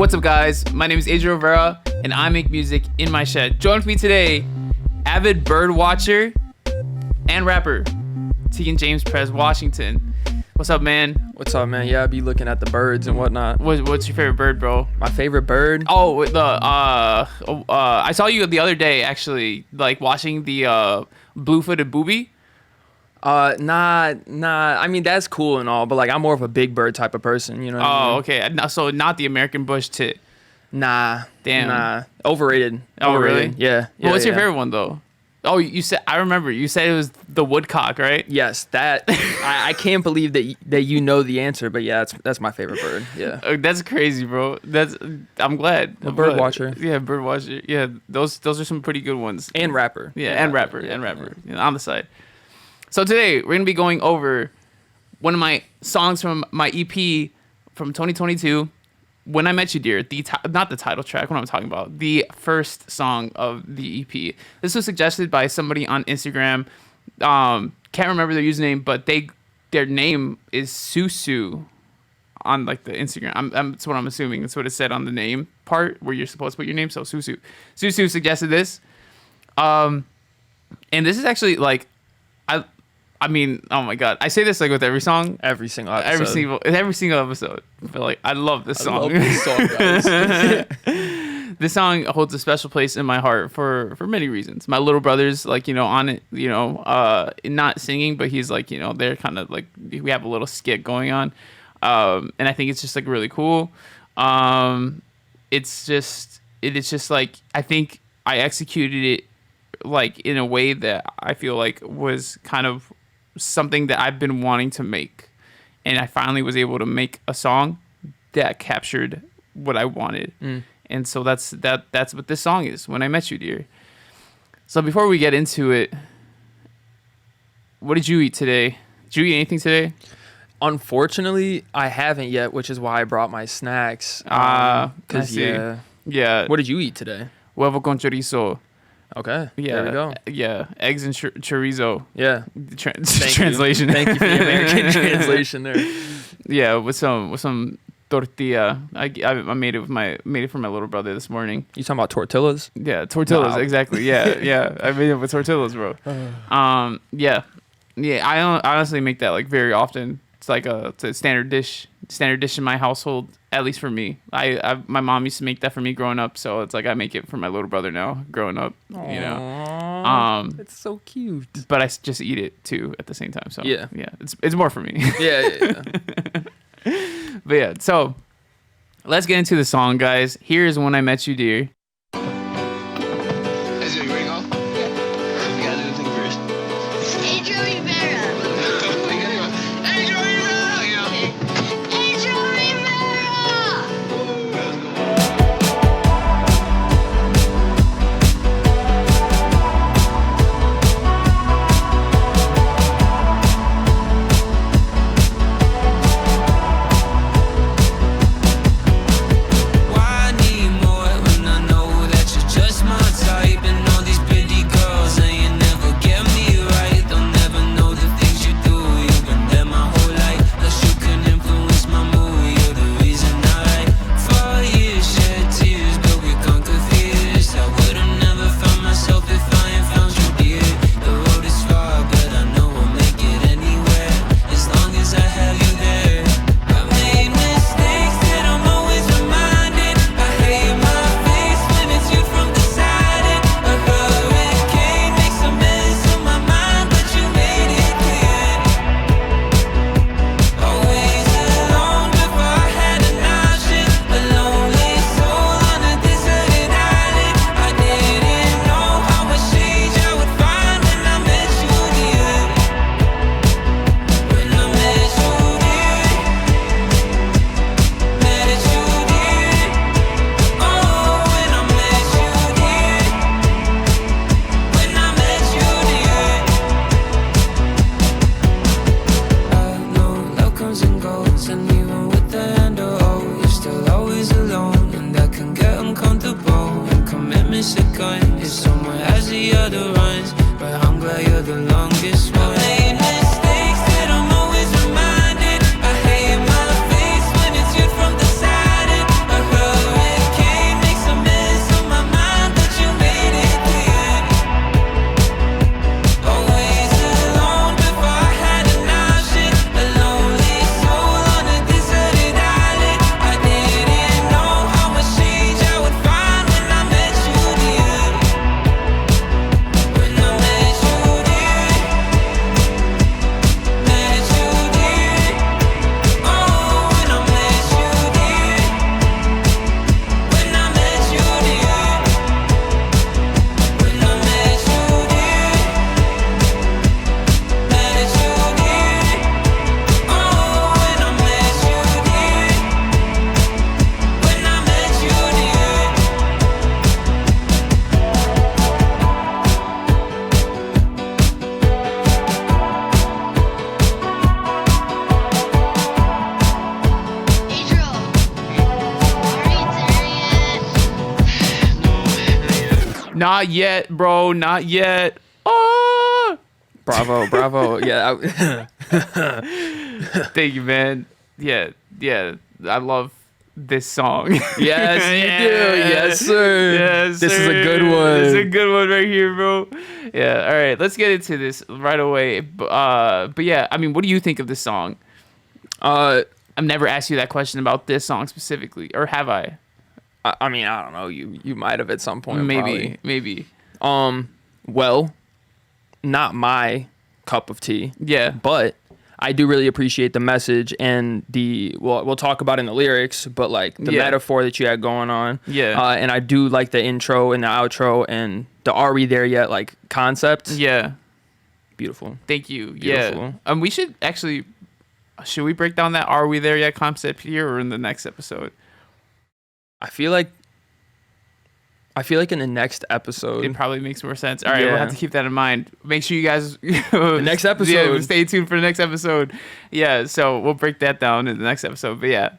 What's up, guys? My name is Adriel Rivera, and I make music in my shed. Join with me today, avid bird watcher and rapper, Tegan James Pres Washington. What's up, man? What's up, man? Yeah, I be looking at the birds and whatnot. What's your favorite bird, bro? My favorite bird? Oh, I saw you the other day, actually, like watching the blue-footed booby. Nah. I mean, that's cool and all, but like, I'm more of a big bird type of person, you know what I mean? Okay. So not the American bush tit. Nah. Damn. Nah. Overrated. Oh, really? Yeah. Well, what's your favorite one, though? Oh, I remember. You said it was the woodcock, right? Yes, that. I can't believe that you know the answer, but yeah, that's my favorite bird. Yeah. That's crazy, bro. I'm glad. Bird watcher. Yeah, bird watcher. Yeah, those are some pretty good ones. And rapper. Yeah, and rapper. Yeah, on the side. So today we're gonna be going over one of my songs from my EP from 2022. When I Met You, Dear, not the title track, what I'm talking about, the first song of the EP. This was suggested by somebody on Instagram. Can't remember their username, but their name is Susu on like the Instagram. That's what I'm assuming. That's what it said on the name part where you're supposed to put your name. So Susu suggested this. And this is actually like, I mean, oh my God. I say this like with every song. Every single episode. Every single episode. But like, I love this song. I love this song, guys. This song holds a special place in my heart for many reasons. My little brother's like, on it, not singing, but he's like, they're kind of like, we have a little skit going on. And I think it's just like really cool. It's just like, I think I executed it like in a way that I feel like was kind of something that I've been wanting to make, and I finally was able to make a song that captured what I wanted. And so that's what this song is, When I Met You, Dear. So before we get into it, what did you eat today? Did you eat anything today? Unfortunately, I haven't yet, which is why I brought my snacks. I see. Yeah. What did you eat today? Huevo con chorizo. Okay. Yeah. There we go. Yeah. Eggs and chorizo. Yeah. Translation. Thank you for the American translation there. Yeah, with some tortilla. I made it for my little brother this morning. You talking about tortillas? Yeah, tortillas. Wow. Exactly. Yeah, yeah. I made it with tortillas, bro. Yeah. I honestly make that like very often. It's like it's a standard dish in my household, at least for me. My mom used to make that for me growing up, so it's like I make it for my little brother now, growing up. Aww, it's so cute. But I just eat it too at the same time. So yeah, it's more for me. Yeah. But yeah, so let's get into the song, guys. Here's When I Met You, Dear. Is it ready to go? Yeah. We gotta do the thing first. Adriel Rivera. Adriel Rivera! You know? Adriel Rivera! Let's go. Why need more when I know that you're just my type? And all these pretty girls and you never get me right. They'll never know the things you do. You've been there my whole life. Plus you can influence my mood. You're the reason I write. For years shed tears, but we conquered fears. I would've never found myself if I ain't found you, dear. The road is far, but I know I'll make it anywhere as long as I have you there. I made mistakes that I'm always reminded. I hate my face when it's you from the side. A hurricane makes a mess of my mind, but you made it clear. Always alone before I had an option. A lonely soul on a deserted island. I didn't know how much change I would find when I met you, dear. When I met you, dear. Met you, dear. Oh, when I met you, dear. When I met you, dear. I know love comes and goes, and even with the handle, oh, you're still always alone, and that can get uncomfortable. And commitment's a gun, it's someone has the other runs, but I'm glad you're the longest one. I made mistakes that I'm always reminded. I hate my face when it's you from the side. A hurricane Not yet, bro. Not yet. Oh, Bravo. Yeah. thank you, man. Yeah. I love this song. Yes, you do. Yes, sir. Yes, This is a sir. good one. This is a good one right here, bro. Yeah. All right. Let's get into this right away. But yeah, I mean, what do you think of this song? I've never asked you that question about this song specifically, or have I? I mean, I don't know. You might have at some point. Maybe. Well, not my cup of tea. Yeah. But I do really appreciate the message and we'll talk about it in the lyrics, but like the metaphor that you had going on. Yeah. And I do like the intro and the outro and the "Are we there yet?" like concept. Yeah. Beautiful. Thank you. Beautiful. Yeah. We should actually. Should we break down that "Are we there yet" concept here or in the next episode? I feel like in the next episode. It probably makes more sense. All right, Yeah. we'll have to keep that in mind. Make sure you guys The next episode. Yeah, stay tuned for the next episode. Yeah, so we'll break that down in the next episode. But yeah,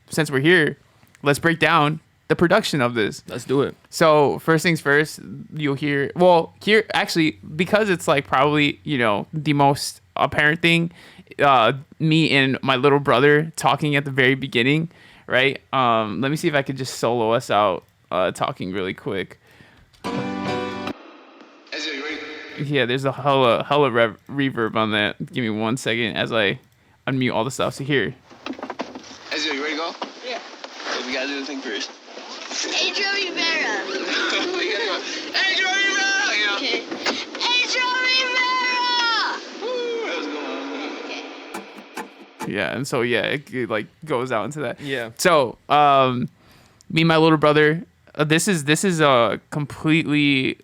since we're here, let's break down the production of this. Let's do it. So first things first, you'll hear. Well, here actually, because it's like probably the most apparent thing. Me and my little brother talking at the very beginning, right? Let me see if I could just solo us out talking really quick. Adriel, you ready? Yeah, there's a hella reverb on that. Give me 1 second as I unmute all the stuff. So here. Adriel, you ready to go? Yeah. We gotta do the thing first. Adriel Rivera. We gotta go. Adriel Rivera! You know? Okay. Adriel Rivera. Woo, that was going on. Okay. Yeah, and so yeah, it like goes out into that. Yeah. So, me and my little brother, this is a completely,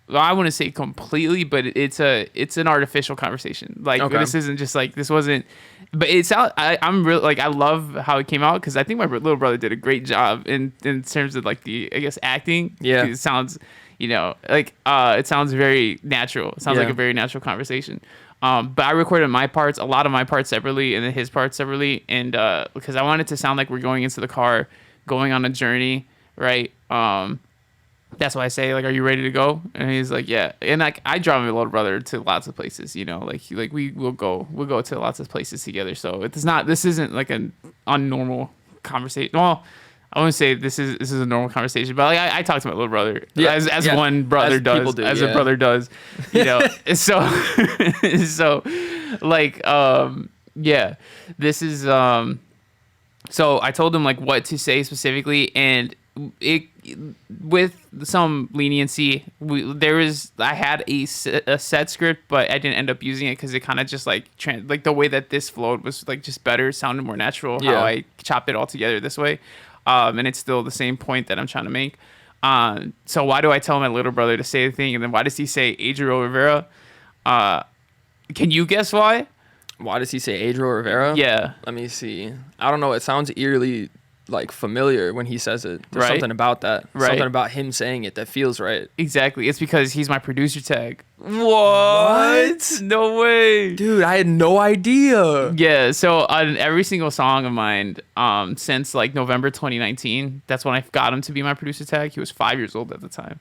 well, I wouldn't say completely, but it's an artificial conversation. Like Okay. this isn't just like this wasn't, but it's out. I'm really like I love how it came out because I think my little brother did a great job in terms of like the acting. Yeah. It sounds, like it sounds very natural. It sounds like Yeah. a very natural conversation. But I recorded a lot of my parts separately, and then his parts separately, and because I wanted it to sound like we're going into the car, going on a journey, right? That's why I say like, "Are you ready to go?" And he's like, "Yeah." And like I drive my little brother to lots of places, like we'll go to lots of places together. So this isn't like an unnormal conversation. Well, I wouldn't say this is a normal conversation, but like I talk to my little brother as one brother does, as a brother does, So like yeah, this is so I told him like what to say specifically, and it with some leniency. I had a set script, but I didn't end up using it because it kind of just like the way that this flowed was like just better, sounded more natural. Yeah. How I chopped it all together this way. And it's still the same point that I'm trying to make. So why do I tell my little brother to say the thing, and then why does he say Adriel Rivera? Can you guess why? Why does he say Adriel Rivera? Yeah. Let me see. I don't know. It sounds eerily like familiar when he says it. There's Right. something about that. Right. Something about him saying it that feels right. Exactly. It's because he's my producer tag. What? No way. Dude, I had no idea. Yeah, so on every single song of mine, since like November 2019, that's when I got him to be my producer tag. He was 5 years old at the time.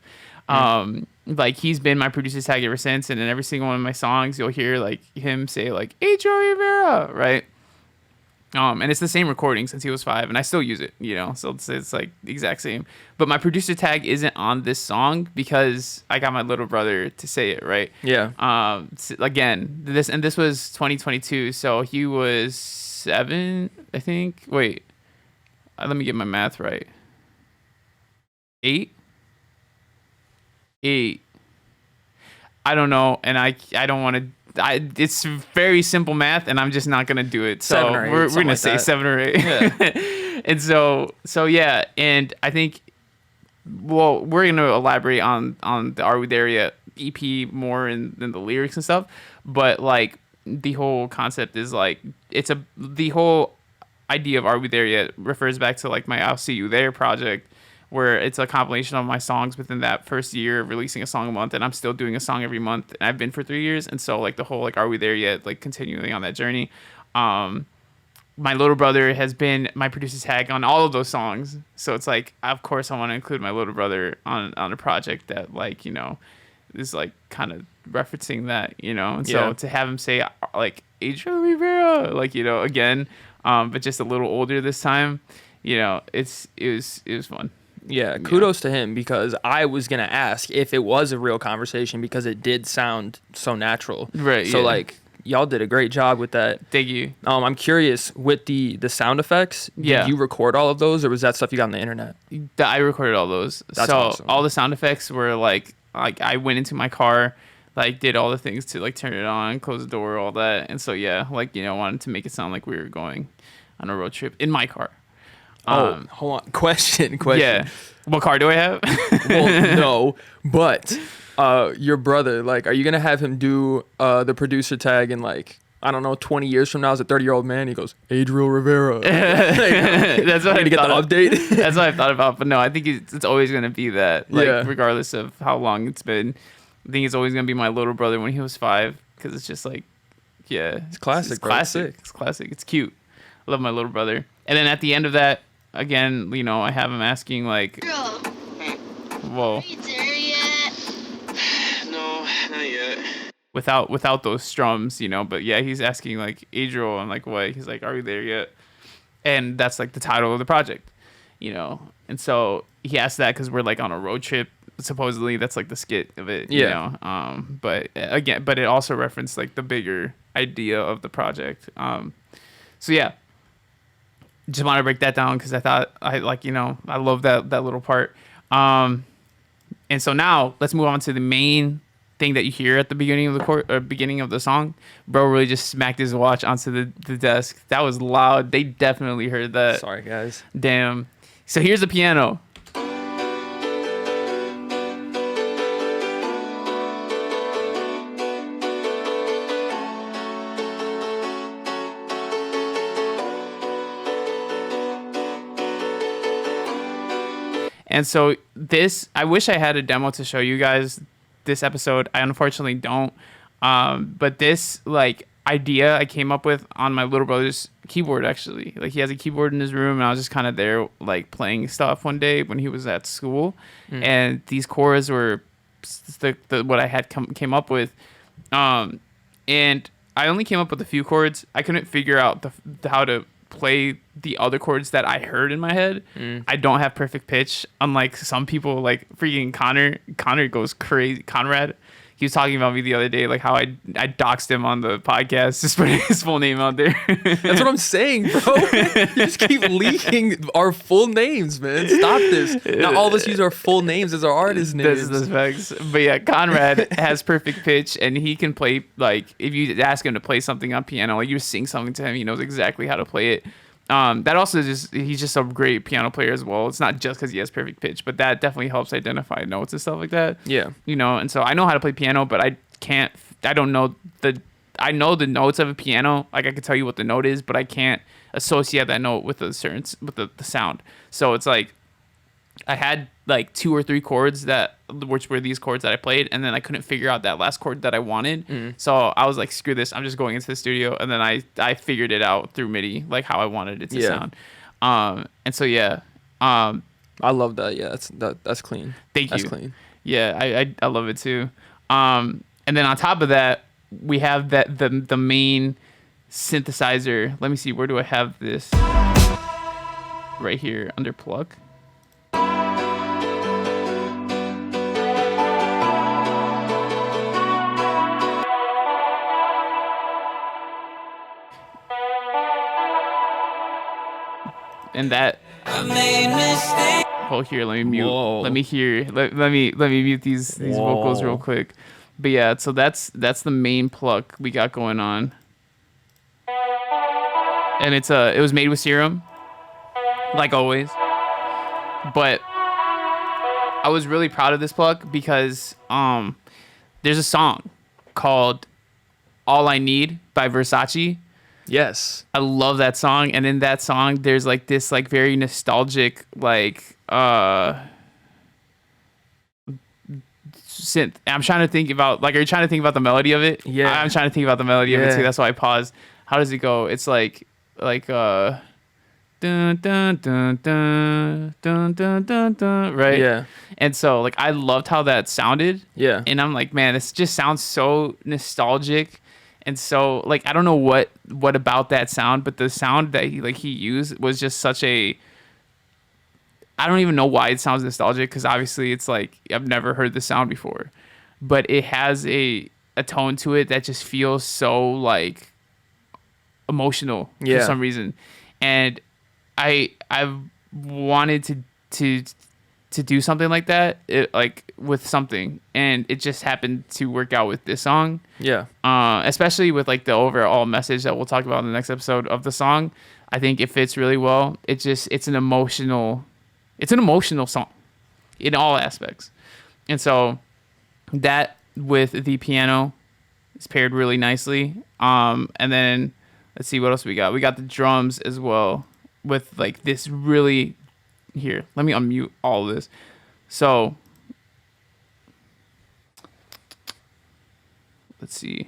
Like he's been my producer tag ever since, and in every single one of my songs, you'll hear like him say like Adriel Rivera, right? And it's the same recording since he was 5, and I still use it, so it's like the exact same. But my producer tag isn't on this song because I got my little brother to say it, right? Yeah. Again, this was 2022, so he was 7, I think. Wait, let me get my math right. 8. I don't know, and I don't want to. It's very simple math, and I'm just not gonna do it. So 7 or 8, we're something gonna like say that. 7 or 8. Yeah. And so yeah, and I think, well, we're gonna elaborate on the Are We There Yet EP more in the lyrics and stuff, but like the whole concept is like the whole idea of Are We There Yet refers back to like my I'll See You There project, where it's a compilation of my songs within that first year of releasing a song a month, and I'm still doing a song every month, and I've been for 3 years, and so like the whole like Are We There Yet, like continuing on that journey, my little brother has been my producer tag on all of those songs. So it's like, of course, I want to include my little brother on a project that, like, is like kind of referencing that, And so to have him say like Adriel Rivera, like, again, but just a little older this time, it was fun. Yeah, kudos to him, because I was gonna ask if it was a real conversation, because it did sound so natural. Right. So yeah. like, y'all did a great job with that. Thank you. I'm curious, with the sound effects. Yeah. Did you record all of those, or was that stuff you got on the internet? I recorded all those. That's so awesome. all the sound effects were like I went into my car, like did all the things to like turn it on, close the door, all that. And so yeah, like wanted to make it sound like we were going on a road trip in my car. Hold on. Question. Yeah. What car do I have? Well, no, but your brother, like, are you gonna have him do the producer tag in, like, I don't know, 20 years from now as a 30-year-old man? He goes, Adriel Rivera. That's what I to get the update. That's what I thought about. But no, I think it's always gonna be that. Like, Yeah. regardless of how long it's been, I think it's always gonna be my little brother when he was 5, because it's just like, yeah, it's classic, It's bro. classic. It's classic. It's cute. I love my little brother. And then at the end of that, again, I have him asking like, Bro, whoa, are you there yet? No, not yet. without those strums, But yeah, he's asking like, Adriel, I'm like, what? He's like, are we there yet? And that's like the title of the project, And so he asked that because we're like on a road trip. Supposedly that's like the skit of it, Yeah. But again, it also referenced like the bigger idea of the project. So yeah, just want to break that down because I thought I love that little part. And so now let's move on to the main thing that you hear at the beginning of the beginning of the song. Bro really just smacked his watch onto the desk. That was loud. They definitely heard that. Sorry, guys. Damn. So here's the piano. And so I wish I had a demo to show you guys this episode. I unfortunately don't. But this like idea I came up with on my little brother's keyboard, actually. Like, he has a keyboard in his room, and I was just kind of there like playing stuff one day when he was at school. And these chords were what I had came up with. And I only came up with a few chords. I couldn't figure out how to play the other chords that I heard in my head. I don't have perfect pitch, unlike some people. Like freaking Connor goes crazy. Conrad, he was talking about me the other day, like how I doxed him on the podcast, just putting his full name out there. That's what I'm saying, bro. You just keep leaking our full names, man. Stop this. Not all of us use our full names as our artist names. This is facts. But yeah, Conrad has perfect pitch, and he can play, like, if you ask him to play something on piano, like you sing something to him, he knows exactly how to play it. That also he's just a great piano player as well. It's not just because he has perfect pitch, but that definitely helps identify notes and stuff like that. Yeah. And so I know how to play piano, but I know the notes of a piano. Like, I could tell you what the note is, but I can't associate that note with the sound. So it's like I had like 2 or 3 chords which were these chords that I played, and then I couldn't figure out that last chord that I wanted. So I was like, screw this, I'm just going into the studio, and then I figured it out through MIDI, like how I wanted it to sound. And so yeah, I love that. Yeah, that's clean. Thank you. That's clean. Yeah, I love it too. And then on top of that, we have the main synthesizer. Let me see, where do I have this? Right here under plug. And that. Oh, here, let me mute. Whoa. Let me mute these vocals real quick. But yeah, so that's the main pluck we got going on. And it was made with Serum, like always. But I was really proud of this pluck because there's a song called All I Need by Versace. Yes. I love that song, and in that song there's like this like very nostalgic like synth. I'm trying to think about, like, are you trying to think about the melody of it? Yeah. I'm trying to think about the melody of it too. That's why I paused. How does it go? It's like like dun dun dun dun dun dun dun dun, right? Yeah. And so like I loved how that sounded. Yeah. And I'm like, man, this just sounds so nostalgic. And so like I don't know what about that sound, but the sound that he used was just such a, I don't even know why it sounds nostalgic, because obviously it's like I've never heard the sound before. But it has a tone to it that just feels so like emotional for some reason. And I've wanted to do something like that, like with something, and it just happened to work out with this song. Yeah. Especially with like the overall message that we'll talk about in the next episode of the song. I think it fits really well. It's an emotional song in all aspects. And so that with the piano is paired really nicely. And then let's see what else we got. We got the drums as well with like this really, here, let me unmute all of this. So let's see.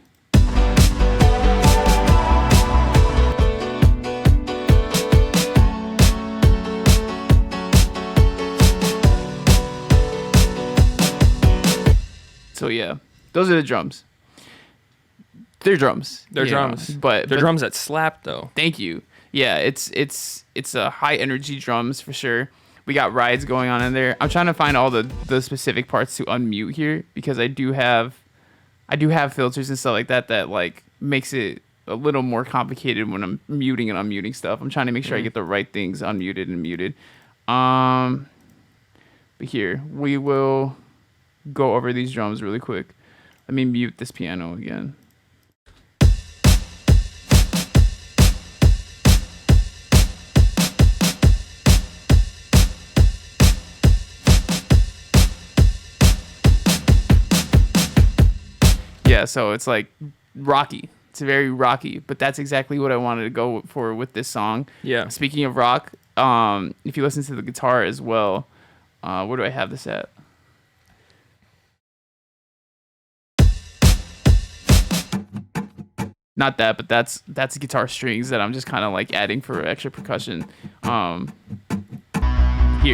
So yeah, those are the drums. They're drums. They're you drums. know, but They're drums that slap though. Thank you. Yeah, it's a high energy drums for sure. We got rides going on in there. I'm trying to find all the specific parts to unmute here, because I do have filters and stuff like that like makes it a little more complicated when I'm muting and unmuting stuff. I'm trying to make sure I get the right things unmuted and muted. But here we will go over these drums really quick. Let me mute this piano again. Yeah, so it's like rocky. It's very rocky, but that's exactly what I wanted to go for with this song. Yeah. Speaking of rock, if you listen to the guitar as well, where do I have this at? Not that, but that's guitar strings that I'm just kind of like adding for extra percussion. Here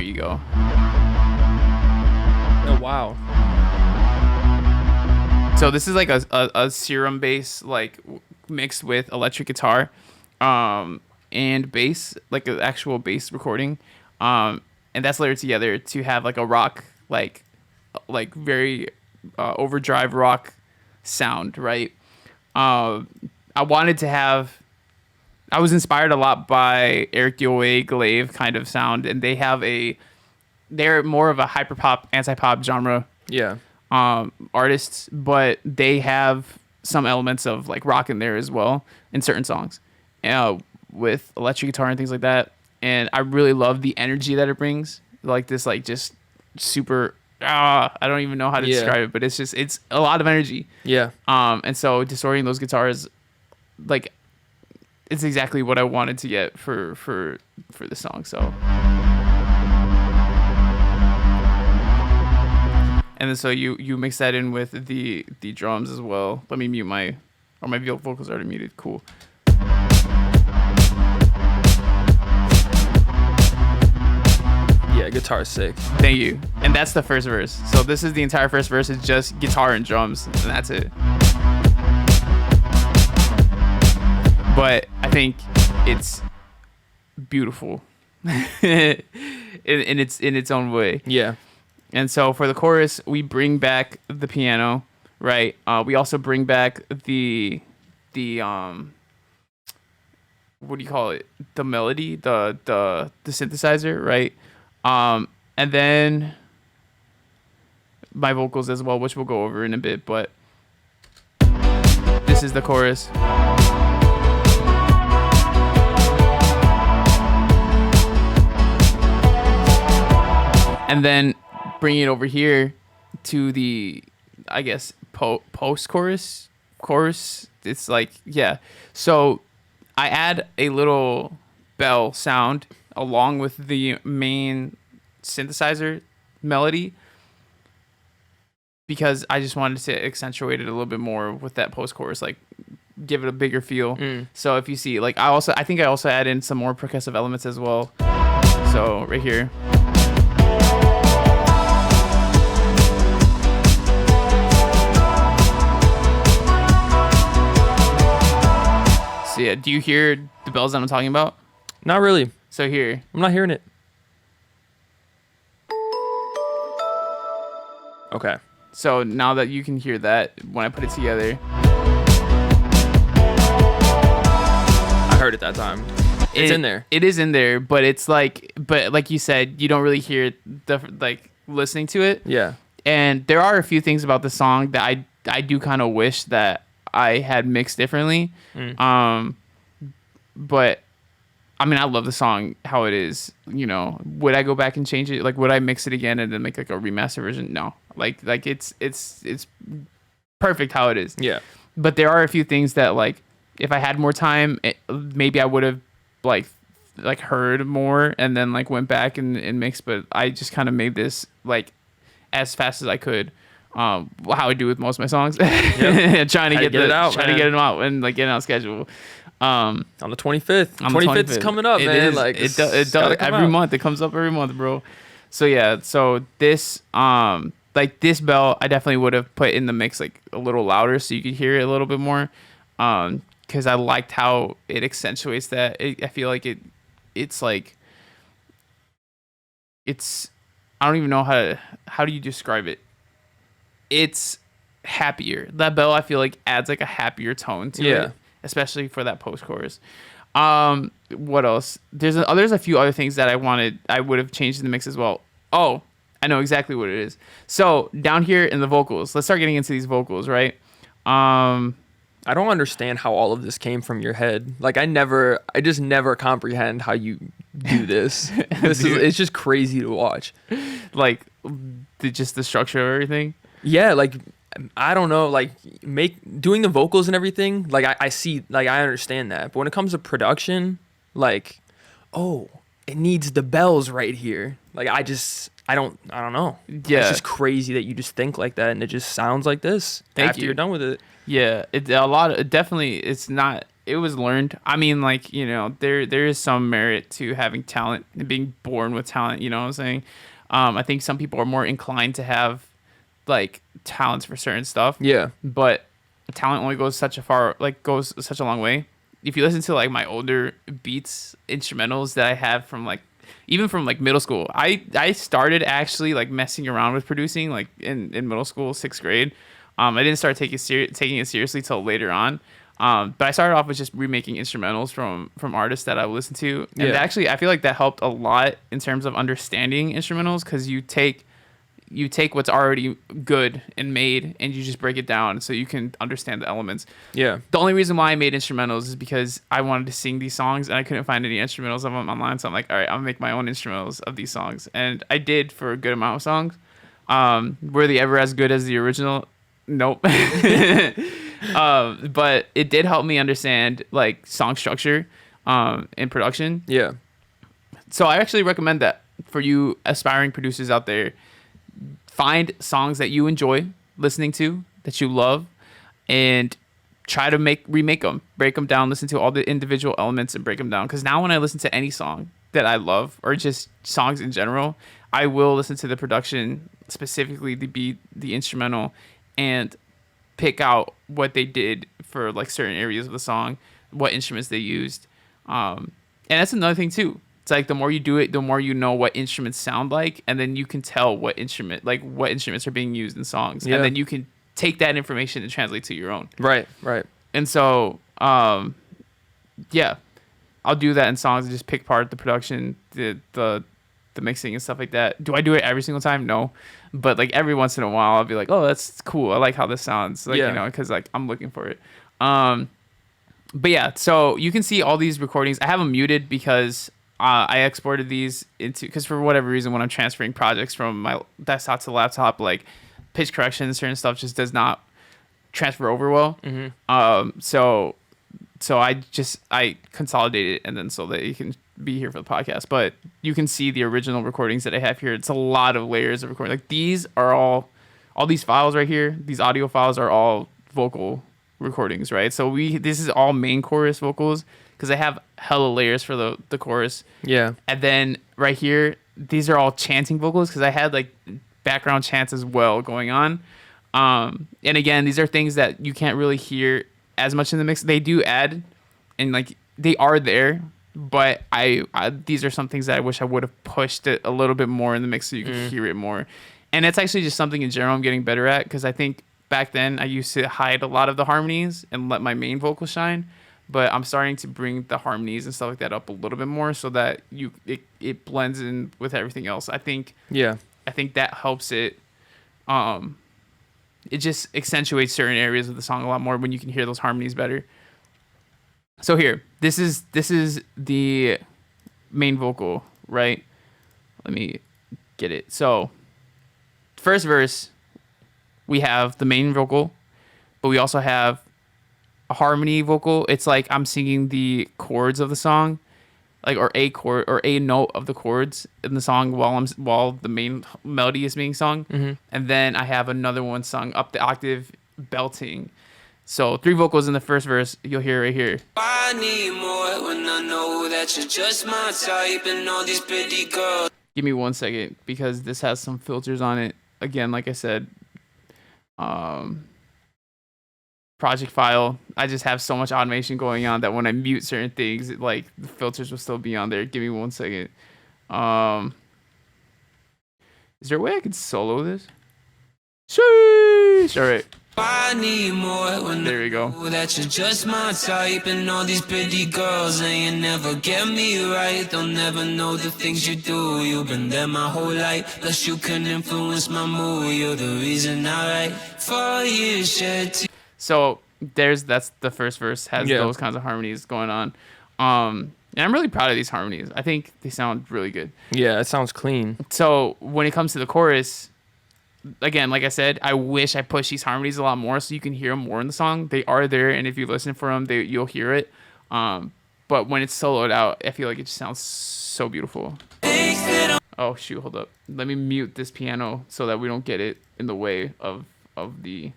you go. Oh wow. So this is like a serum bass, like mixed with electric guitar, and bass, like an actual bass recording, and that's layered together to have like a rock, like very overdrive rock sound, right? I was inspired a lot by Eric Dioé, Glaive kind of sound, and they're more of a hyperpop, anti-pop genre. Yeah. Artists, but they have some elements of like rock in there as well in certain songs, with electric guitar and things like that. And I really love the energy that it brings, like this, like just super. I don't even know how to describe it, but it's a lot of energy. Yeah. And so distorting those guitars, like, it's exactly what I wanted to get for the song. So. And then so you mix that in with the drums as well. Let me mute my vocals are already muted. Cool. Yeah, guitar's sick. Thank you. And that's the first verse. So this is the entire first verse. It's just guitar and drums, and that's it. But I think it's beautiful in its own way. Yeah. And so for the chorus, we bring back the piano, right? We also bring back the what do you call it? The melody, the synthesizer, right? And then my vocals as well, which we'll go over in a bit, but this is the chorus. And then bring it over here to the, I guess, post-chorus. Chorus. It's like, yeah. So I add a little bell sound along with the main synthesizer melody because I just wanted to accentuate it a little bit more with that post-chorus, like give it a bigger feel. So if you see, like, I think I also add in some more percussive elements as well. So right here. So yeah, do you hear the bells that I'm talking about? Not really. So here. I'm not hearing it. Okay. So now that you can hear that, when I put it together, I heard it that time. It's in there. It is in there, but it's like you said, you don't really hear listening to it. Yeah. And there are a few things about the song that I do kind of wish that I had mixed differently. But I mean, I love the song how it is. You know, would I go back and change it? Like, would I mix it again and then make like a remaster version? No. Like it's perfect how it is. Yeah. But there are a few things that, like, if I had more time, maybe I would have like heard more and then like went back and mixed. But I just kind of made this like as fast as I could. How I do with most of my songs. Yep. trying to get it out and like get it on schedule. On the 25th. 25th is coming up, man. Is. Like it does every month. It comes up every month, bro. So yeah. So this like this bell, I definitely would have put in the mix like a little louder so you could hear it a little bit more. Because I liked how it accentuates that. I feel like it's like it's. I don't even know how do you describe it. It's happier. That bell, I feel like, adds like a happier tone to it, especially for that post chorus. What else? There's a few other things that I would have changed in the mix as well. Oh, I know exactly what it is. So down here in the vocals, let's start getting into these vocals, right? I don't understand how all of this came from your head. Like I just never comprehend how you do this. It's just crazy to watch. Like just the structure of everything. Yeah, like I don't know, like doing the vocals and everything. Like I see, like I understand that, but when it comes to production, like, oh, it needs the bells right here. Like I don't know. Yeah, it's just crazy that you just think like that and it just sounds like this after you're done with it. Yeah, it's not. It was learned. I mean, like, you know, there is some merit to having talent and being born with talent. You know what I'm saying? I think some people are more inclined to have like talents for certain stuff. Yeah. But talent only goes such a long way. If you listen to like my older beats, instrumentals that I have from like even from like middle school, I started actually like messing around with producing like in middle school, 6th grade. I didn't start taking it seriously till later on. But I started off with just remaking instrumentals from artists that I would listen to. And actually, I feel like that helped a lot in terms of understanding instrumentals because you take what's already good and made and you just break it down so you can understand the elements. Yeah. The only reason why I made instrumentals is because I wanted to sing these songs and I couldn't find any instrumentals of them online. So I'm like, all right, I'm going to make my own instrumentals of these songs. And I did for a good amount of songs. Were they ever as good as the original? Nope. But it did help me understand like song structure and production. Yeah. So I actually recommend that for you aspiring producers out there. Find songs that you enjoy listening to, that you love, and try to remake them, break them down, listen to all the individual elements and break them down. Because now when I listen to any song that I love or just songs in general, I will listen to the production, specifically the beat, the instrumental, and pick out what they did for like certain areas of the song, what instruments they used. And that's another thing too. It's like the more you do it, the more you know what instruments sound like, and then you can tell what instruments are being used in songs, and then you can take that information and translate to your own. Right. And so, yeah, I'll do that in songs and just pick apart the production, the mixing and stuff like that. Do I do it every single time? No, but like every once in a while, I'll be like, oh, that's cool. I like how this sounds. Like, you know, because like I'm looking for it. But yeah, so you can see all these recordings. I have them muted because I exported these because for whatever reason, when I'm transferring projects from my desktop to laptop, like pitch correction and certain stuff just does not transfer over well. Mm-hmm. So I consolidated it and then so that you can be here for the podcast. But you can see the original recordings that I have here. It's a lot of layers of recording. Like these are all these files right here. These audio files are all vocal recordings, right? So this is all main chorus vocals because I have hella layers for the chorus. Yeah. And then right here, these are all chanting vocals because I had like background chants as well going on. And again, these are things that you can't really hear as much in the mix. They do add, and like they are there, but I these are some things that I wish I would have pushed it a little bit more in the mix so you could hear it more. And it's actually just something in general I'm getting better at because I think back then I used to hide a lot of the harmonies and let my main vocal shine. But I'm starting to bring the harmonies and stuff like that up a little bit more so that it blends in with everything else. I think that helps it. It just accentuates certain areas of the song a lot more when you can hear those harmonies better. So here, this is the main vocal, right? Let me get it. So first verse, we have the main vocal, but we also have a harmony vocal. It's like I'm singing the chords of the song, like or a chord or a note of the chords in the song while the main melody is being sung. And then I have another one sung up the octave, belting. So 3 vocals in the first verse, you'll hear right here. I need more when I know that you're just my type and all these pretty girls. Give me 1 second because this has some filters on it. Again, like I said, project file. I just have so much automation going on that when I mute certain things, the filters will still be on there. Give me 1 second. Is there a way I could solo this? Sheesh! All right. I need more when There we go. I know that you're just my type and all these pretty girls and you never get me right. They'll never know the things you do. You've been there my whole life. Plus you can influence my mood. You're the reason I write 4 years shed tears. So that's the first verse has those kinds of harmonies going on. And I'm really proud of these harmonies. I think they sound really good. Yeah, it sounds clean. So when it comes to the chorus, again, like I said, I wish I pushed these harmonies a lot more so you can hear them more in the song. They are there, and if you listen for them, you'll hear it. But when it's soloed out, I feel like it just sounds so beautiful. Oh shoot, hold up. Let me mute this piano so that we don't get it in the way of the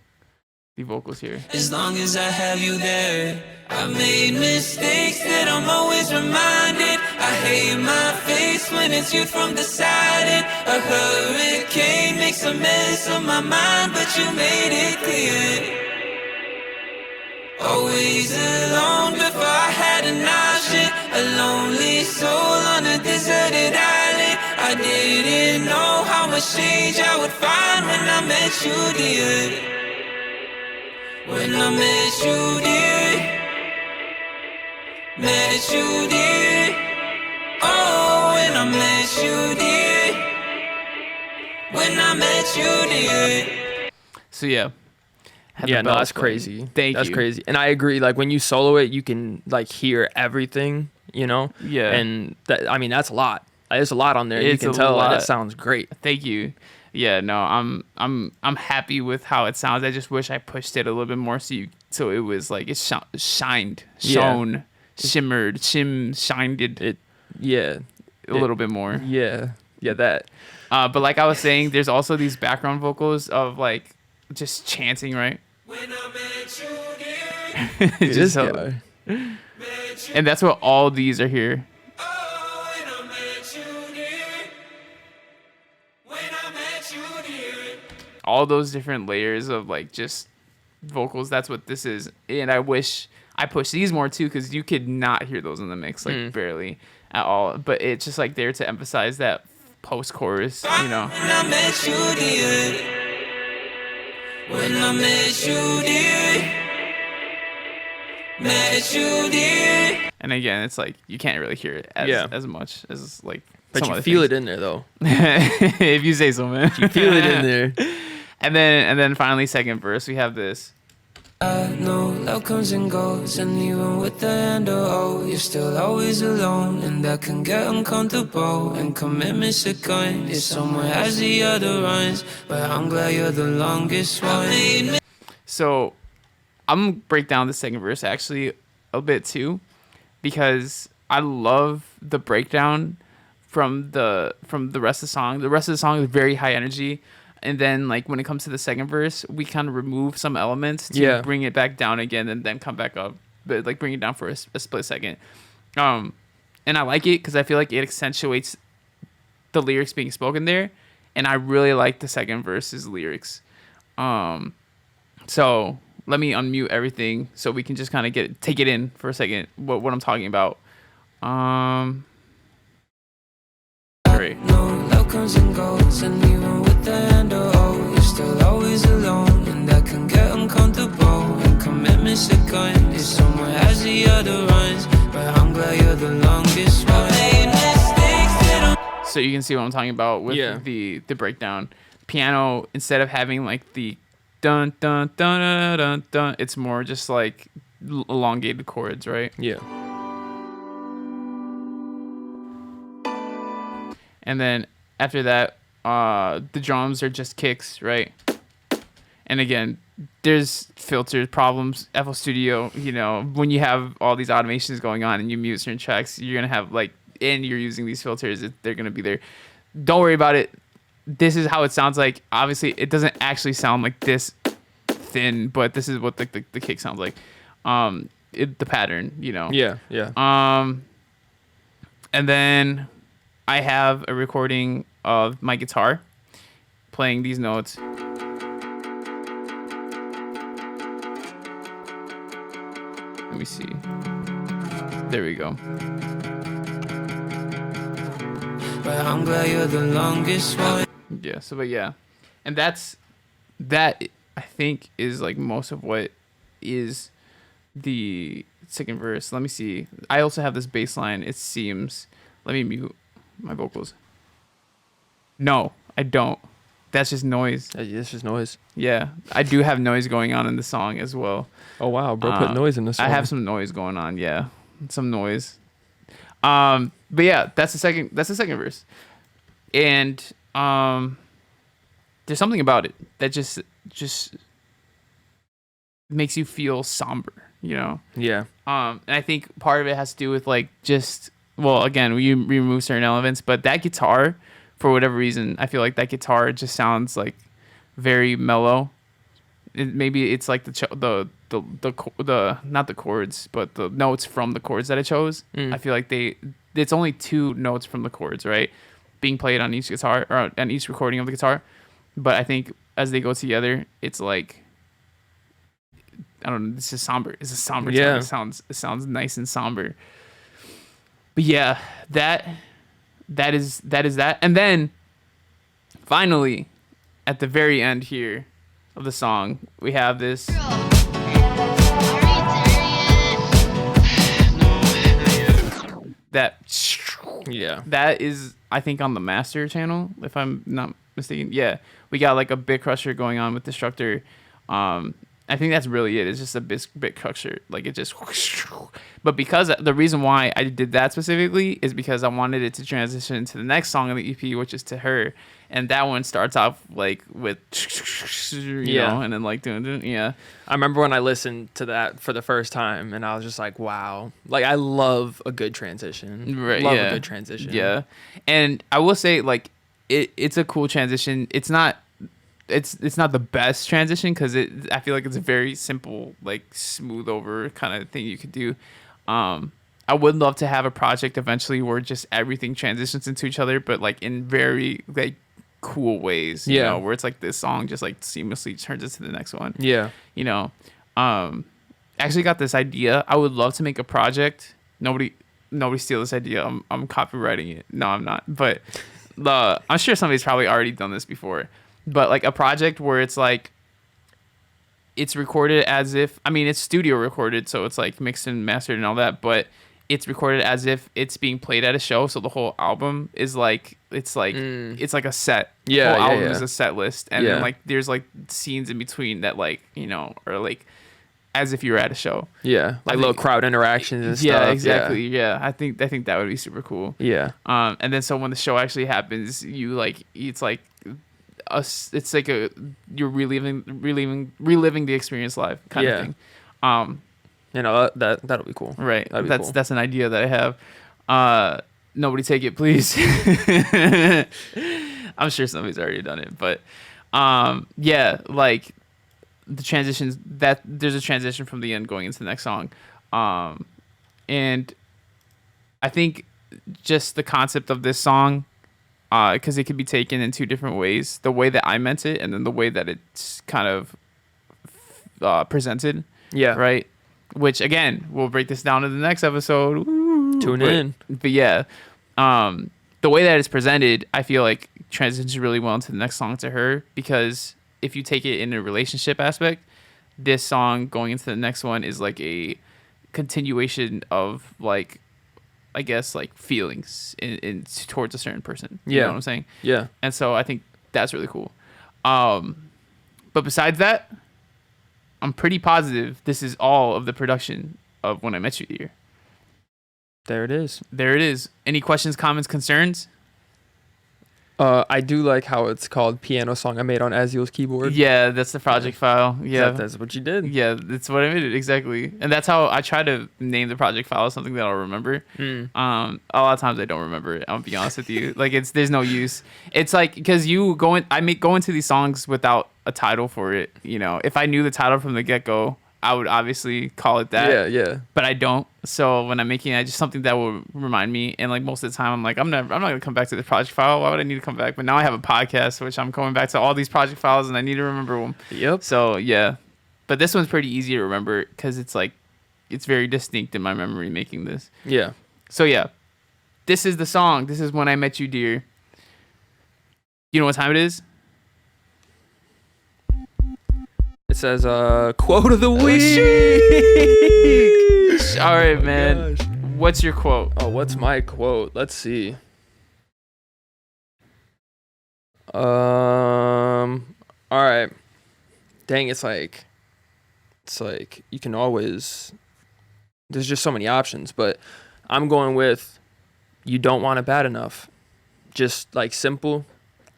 vocals here. As long as I have you there, I made mistakes that I'm always reminded. I hate my face when it's you from the side. A hurricane makes a mess of my mind, but you made it clear. Always alone before I had an option. A lonely soul on a deserted island. I didn't know how much change I would find when I met you, dear. When I met you, dear. Met you, dear. Oh, when I met you, dear. When I met you, dear. So yeah. Yeah, no, that's crazy. Thank That's you. crazy. And I agree. Like when you solo it, you can like hear everything, you know? Yeah. And that's a lot. There's a lot on there. You It's can a tell lot. that sounds great. Thank you. Yeah, no, I'm happy with how it sounds. I just wish I pushed it a little bit more so it was like it shined, shone, shimmered, shined it Yeah. a little bit more. Yeah. Yeah, that. But like I was saying, there's also these background vocals of like just chanting, right? When I met you, dear. Just This so- guy. and that's what all these are here. Oh, when I met you, dear. When I met you, dear. All those different layers of like just vocals. That's what this is. And I wish I pushed these more too, because you could not hear those in the mix, like barely at all. But it's just like there to emphasize that post-chorus, you know. When I met you, dear. When I met you, dear. Met you, dear. And again, it's like you can't really hear it as much as like. But some you other feel things. it in there though. If you say so, man. You feel it in there. And then finally, second verse, we have this. I know love comes and goes, and even with the handle, oh, you're still always alone, and that can get uncomfortable. And commitment's a gun, it's somewhere as the other runs, but I'm glad you're the longest one. So I'm gonna break down the second verse actually a bit too, because I love the breakdown from the rest of the song. The rest of the song is very high energy, And then like when it comes to the second verse, we kind of remove some elements to Yeah. bring it back down again and then come back up, but like bring it down for a split second. And I like it because I feel like it accentuates the lyrics being spoken there, and I really like the second verse's lyrics. So let me unmute everything so we can just kind of take it in for a second what I'm talking about. Great. No, love comes and goes, and even with the handle, oh, you're still always alone, and that can get uncomfortable. And commitment's a gun, if someone has the other runs, but I'm glad you're the longest one. So you can see what I'm talking about with Yeah. the breakdown. Piano, instead of having like the dun dun dun dun dun dun, it's more just like elongated chords, right? Yeah. And then after that, the drums are just kicks, right? And again, there's filters problems. FL Studio, you know, when you have all these automations going on and you mute certain tracks, you're gonna have like, and you're using these filters, they're gonna be there. Don't worry about it. This is how it sounds like. Obviously, it doesn't actually sound like this thin, but this is what the kick sounds like. The pattern, you know. Yeah. Yeah. And then I have a recording of my guitar playing these notes. Let me see. There we go. But I'm glad you're the longest one. Yeah, so but yeah. And that I think is like most of what is the second verse. Let me see. I also have this bass line, it seems. Let me mute my vocals. No, I don't. That's just noise. It's just noise. Yeah, I do have noise going on in the song as well. Oh wow, bro, put noise in this song. I have some noise going on. Yeah, some noise. But yeah, that's the second verse, and there's something about it that just makes you feel somber, you know. Yeah. And I think part of it has to do with like just, well, again, we remove certain elements, but that guitar, for whatever reason, I feel like that guitar just sounds like very mellow. Maybe it's like the not the chords, but the notes from the chords that I chose. I feel like it's only 2 notes from the chords, right, being played on each guitar or on each recording of the guitar. But I think as they go together, it's like, I don't know. This is somber. It's a somber Yeah. tone. It sounds nice and somber. But yeah, that is that. And then finally, at the very end here of the song, we have this. That is, I think, on the master channel, if I'm not mistaken. Yeah, we got like a bit crusher going on with Destructor. I think that's really it. It's just a bit crusher, like it just. But because the reason why I did that specifically is because I wanted it to transition to the next song on the EP, which is To Her, and that one starts off like with, you know, and then like doing, yeah. I remember when I listened to that for the first time, and I was just like, "Wow!" Like I love a good transition. Right? Love Yeah. a good transition. Yeah, and I will say like it's a cool transition. It's not the best transition because I feel like it's a very simple, like smooth over kind of thing you could do. I would love to have a project eventually where just everything transitions into each other, but like in very like cool ways. You know, where it's like this song just like seamlessly turns into the next one. Yeah. You know, actually got this idea. I would love to make a project. Nobody steal this idea. I'm copywriting it. No, I'm not. But I'm sure somebody's probably already done this before. But like a project where it's like it's recorded as if, I mean, it's studio recorded, so it's like mixed and mastered and all that, but it's recorded as if it's being played at a show. So the whole album is like it's like a set. Yeah, the whole yeah, album yeah. is a set list, and then like there's like scenes in between that like, you know, are like as if you were at a show. Yeah, like little crowd interactions and stuff. Yeah, exactly. Yeah, I think that would be super cool. Yeah. And then so when the show actually happens, you like it's like you're reliving the experience live kind of thing. You know, that'll be cool. Right. That'd be cool. That's an idea that I have. Nobody take it, please. I'm sure somebody's already done it, but Yeah, like the transitions, that there's a transition from the end going into the next song. And I think just the concept of this song, because it could be taken in two different ways, the way that I meant it and then the way that it's kind of presented. Yeah. Right. Which again, we'll break this down in the next episode. Tune in. But yeah, the way that it's presented, I feel like transitions really well into the next song to her, because if you take it in a relationship aspect, this song going into the next one is like a continuation of like, I guess, like feelings in towards a certain person. You know what I'm saying? Yeah. And so I think that's really cool. But besides that, I'm pretty positive this is all of the production of When I Met You Dear. There it is. There it is. Any questions, comments, concerns? I do like how it's called Piano Song I Made on Aziel's Keyboard. Yeah, that's the project file. Yeah. That's what you did. Yeah, that's what I made it, exactly. And that's how I try to name the project file, something that I'll remember. A lot of times I don't remember it, I'll be honest with you. Like, there's no use. It's like, because go into these songs without a title for it. You know, if I knew the title from the get-go, I would obviously call it that. Yeah. But I don't. So when I'm making it, just something that will remind me. And like most of the time, I'm like, I'm not gonna come back to the project file. Why would I need to come back? But now I have a podcast, which I'm coming back to all these project files, and I need to remember them. Yep. So yeah, but this one's pretty easy to remember because it's like, it's very distinct in my memory making this. Yeah. So yeah, this is the song. This is When I Met You Dear. You know what time it is? It says quote of the week. All right, man. Gosh. What's your quote? Oh, what's my quote? Let's see. All right. Dang, it's like you can always, there's just so many options, but I'm going with, you don't want it bad enough. Just like simple.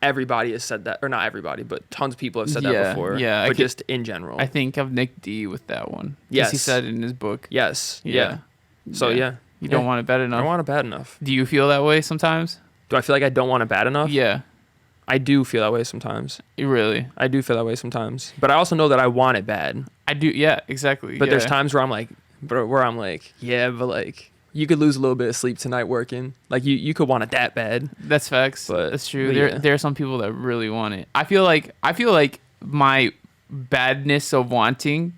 Everybody has said that, or not everybody, but tons of people have said that before. Yeah, but just in general. I think of Nick D with that one. 'Cause Yes. he said it in his book. Yes. Yeah. So yeah. You don't want it bad I enough. don't want it bad enough. Do you feel that way sometimes? Do I feel like I don't want it bad enough? Yeah. I do feel that way sometimes. Really? I do feel that way sometimes. But I also know that I want it bad. I do. Yeah, exactly. But there's Yeah. times where I'm like, yeah, but like, you could lose a little bit of sleep tonight working. Like you could want it that bad. That's facts. But- That's true. but There are some people that really want it. I feel like my badness of wanting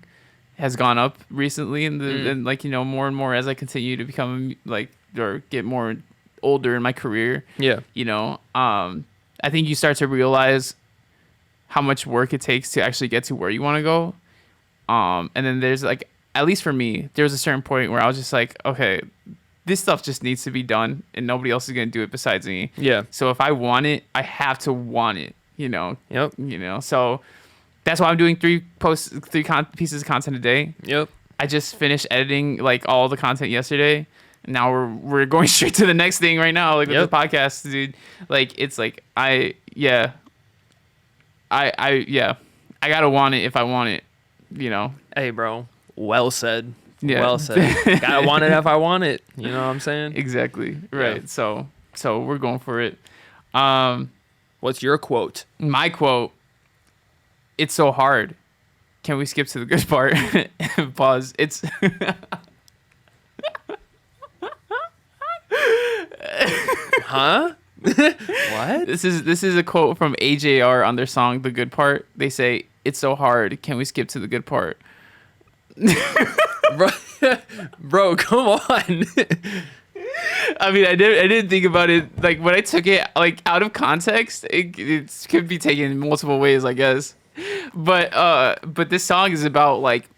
has gone up recently and like, you know, more and more as I continue to become like, or get more older in my career. Yeah. You know, I think you start to realize how much work it takes to actually get to where you want to go. And then there's like, at least for me, there was a certain point where I was just like, okay, this stuff just needs to be done and nobody else is going to do it besides me. Yeah. So if I want it, I have to want it, you know? Yep. You know, so that's why I'm doing three pieces of content a day. Yep. I just finished editing like all the content yesterday. And now we're going straight to the next thing right now, like with the podcast, dude. Like it's like I gotta want it if I want it, you know. Hey, bro. Well said. Yeah. Well said. Gotta want it if I want it. You know what I'm saying? Exactly. Right. Yeah. So we're going for it. What's your quote? My quote. It's so hard. Can we skip to the good part? Pause. It's Huh? What? This is a quote from AJR on their song "The Good Part." They say, "It's so hard. Can we skip to the good part?" Bro, come on. I mean, I didn't think about it like when I took it like out of context. It could be taken in multiple ways, I guess. But this song is about like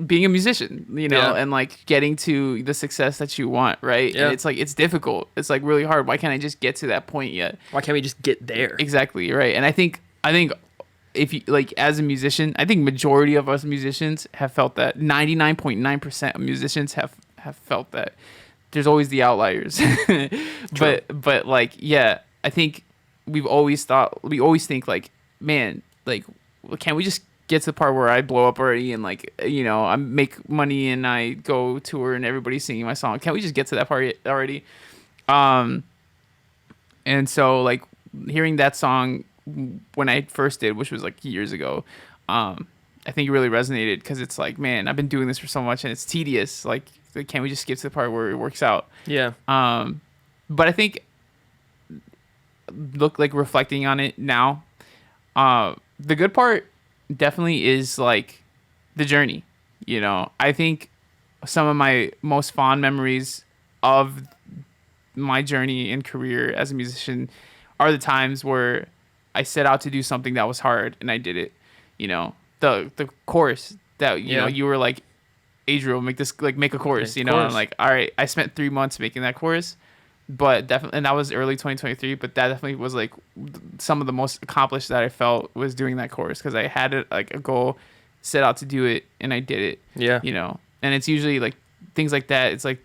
being a musician, you know, Yeah. and like getting to the success that you want, right? Yeah. And it's like it's difficult. It's like really hard. Why can't I just get to that point yet? Why can't we just get there? Exactly, right. And I think if you like as a musician, I think majority of us musicians have felt that. 99.9% of musicians have felt that. There's always the outliers. but like, yeah, I think we always think like, man, like, can't we just get to the part where I blow up already and like, you know, I make money and I go tour and everybody's singing my song. Can't we just get to that part already? And so like hearing that song when I first did, which was like years ago. I think it really resonated because it's like, man, I've been doing this for so much and it's tedious. Like, can't we just skip to the part where it works out? Yeah. But I think, reflecting on it now, the good part definitely is like the journey. You know, I think some of my most fond memories of my journey and career as a musician are the times where I set out to do something that was hard and I did it. You know, the chorus that you know you were like, Adriel, make a chorus. You know, and I'm like, all right, I spent 3 months making that chorus, but definitely, and that was early 2023. But that definitely was like some of the most accomplished that I felt was doing that chorus because I had it like a goal, set out to do it, and I did it. Yeah, you know, and it's usually like things like that. It's like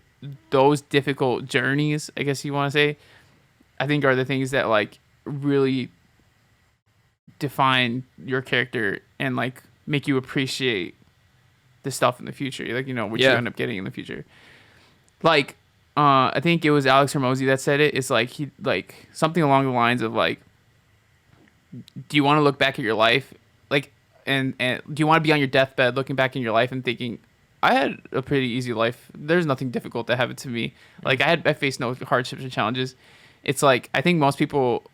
those difficult journeys, I guess you want to say, I think are the things that like really define your character and like make you appreciate the stuff in the future, like, you know, what you end up getting in the future. Like, I think it was Alex Hormozy that said it. It's like he like something along the lines of like, do you want to look back at your life, like, and do you want to be on your deathbed looking back in your life and thinking, I had a pretty easy life. There's nothing difficult that happened to me. Like I faced no hardships or challenges. It's like I think most people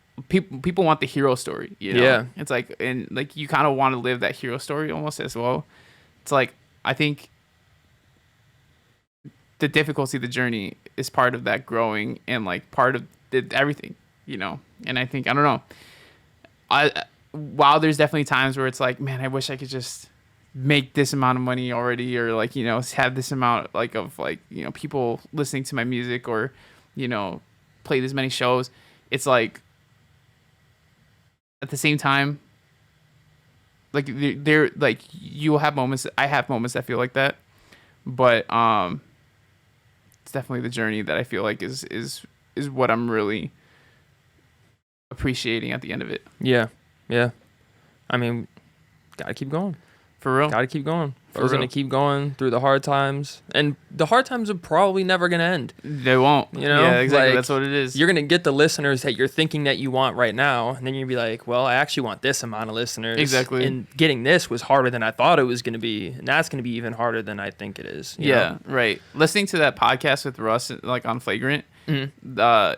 want the hero story. You know? Yeah. It's like, and like you kind of want to live that hero story almost as well. It's like I think the difficulty of the journey is part of that growing and like part of everything. You know, and I think I don't know. While there's definitely times where it's like, man, I wish I could just make this amount of money already, or like, you know, have this amount like of like, you know, people listening to my music, or, you know, play this many shows. It's like at the same time, like they're like, you'll have moments. I have moments that feel like that, but it's definitely the journey that I feel like is what I'm really appreciating at the end of it. Yeah. I mean, gotta keep going. For real. Gotta keep going. We're gonna keep going through the hard times, and the hard times are probably never gonna end. They won't. You know, yeah, exactly. like, That's what it is. You're gonna get the listeners that you're thinking that you want right now, and then you'll be like, well, I actually want this amount of listeners. Exactly. And getting this was harder than I thought it was gonna be, and that's gonna be even harder than I think it is. You know? Right. Listening to that podcast with Russ, like on Flagrant, I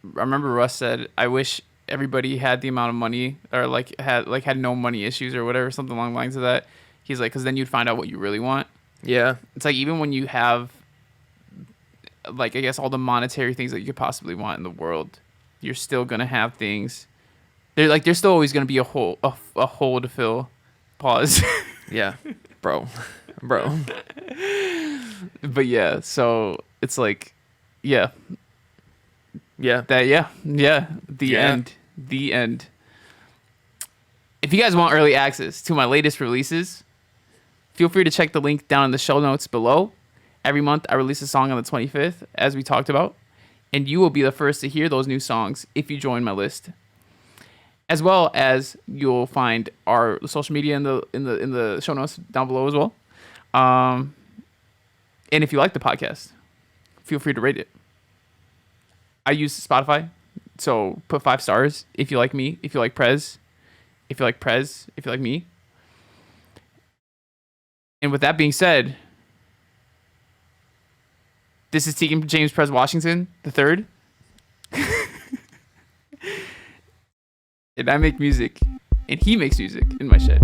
remember Russ said, "I wish everybody had the amount of money, or like had no money issues or whatever, something along the lines of that." He's like, because then you'd find out what you really want. Yeah. It's like, even when you have, like, I guess all the monetary things that you could possibly want in the world, you're still going to have things. There's still always going to be a hole to fill. Pause. Yeah. Bro. But yeah, so it's like, yeah. Yeah. The end. If you guys want early access to my latest releases, feel free to check the link down in the show notes below. Every month, I release a song on the 25th, as we talked about, and you will be the first to hear those new songs if you join my list. As well as you'll find our social media in the show notes down below as well. And if you like the podcast, feel free to rate it. I use Spotify, so put 5 stars if you like me, if you like Pres, if you like Pres, if you like me. And with that being said, this is Tegan James Pres Washington III. And I make music, and he makes music in my shed.